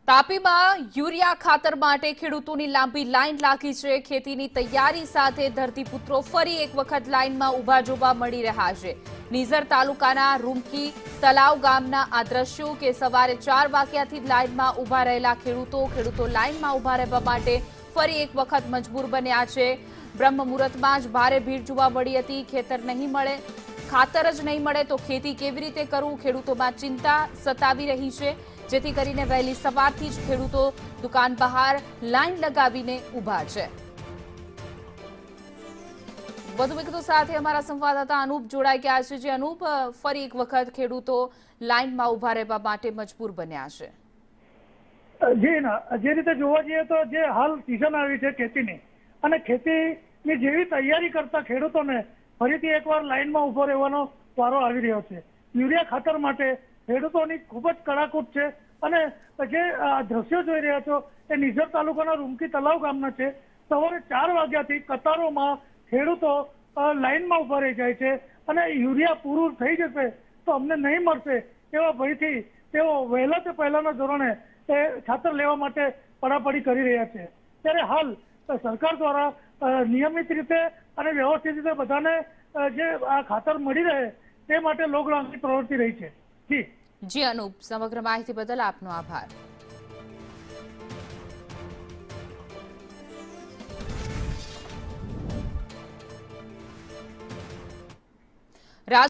તાપીમાં urea ખાતર માટે ખેડૂતોની લાંબી લાઈન લાગી છે। ખેતીની તૈયારી સાથે ધરતીપુત્રો ફરી એક વખત લાઈનમાં ઊભા જોવા મળી રહ્યા છે। નિઝર તાલુકાના રૂમકી તલાવ ગામના આ દ્રશ્યો કે સવારે 4 વાગ્યાથી લાઈનમાં ઊભા રહેલા ખેડૂતો લાઈનમાં ઊભા રહેવા માટે ફરી એક વખત મજબૂર બન્યા છે। બ્રહ્મ મુહૂર્તમાં જ ભારે ભીડ જોવા મળી હતી। ખેતર નહીં મળે, ખાતર જ નહીં મળે તો ખેતી કેવી રીતે કરવું, ખેડૂતોમાં ચિંતા સતાવી રહી છે। જેથી કરીને વહેલી સવારથી જ ખેડૂતો દુકાન બહાર લાઈન લગાવીને ઊભા છે। વધુ વિગતો સાથે અમારા સંવાદદાતા અનુપ જોડાઈ ગયા છે। જે અનુપ, ફરી એક વખત ખેડૂતો લાઈનમાં ઊભા રહેવા માટે મજબૂર બન્યા છે। જી ના, જે રીતે જોવા જઈએ તો જે હાલ સિઝન આવી છે ખેતીની અને ખેતીની જેવી તૈયારી કરતા ખેડૂતોને ફરીથી એકવાર લાઈનમાં ઊભો રહેવાનો વારો આવી રહ્યો છે। યુરિયા ખાતર માટે ખેડૂતોની ખૂબ જ કડાકૂટ છે અને જે દ્રશ્યો જોઈ રહ્યા છો એ નિઝર તાલુકાના રૂમકી તલાવ ગામના છે। સવારે 4 વાગ્યાથી કતારોમાં ખેડૂતો લાઈનમાં ઊભા રહી જાય છે અને યુરિયા પૂરું થઈ જશે તો અમને નહીં મળશે એવા ભયથી તેઓ વહેલા તે પહેલાના ધોરણે તે ખાતર લેવા માટે પડાપડી કરી રહ્યા છે। ત્યારે હાલ સરકાર દ્વારા નિયમિત રીતે અને વ્યવસ્થિત રીતે બધાને જે આ ખાતર મળી રહે તે માટે લોકલાગણી પ્રવૃત્તિ રહી છે। જી અનુપ, સમગ્ર માહિતી બદલ આપનો આભાર।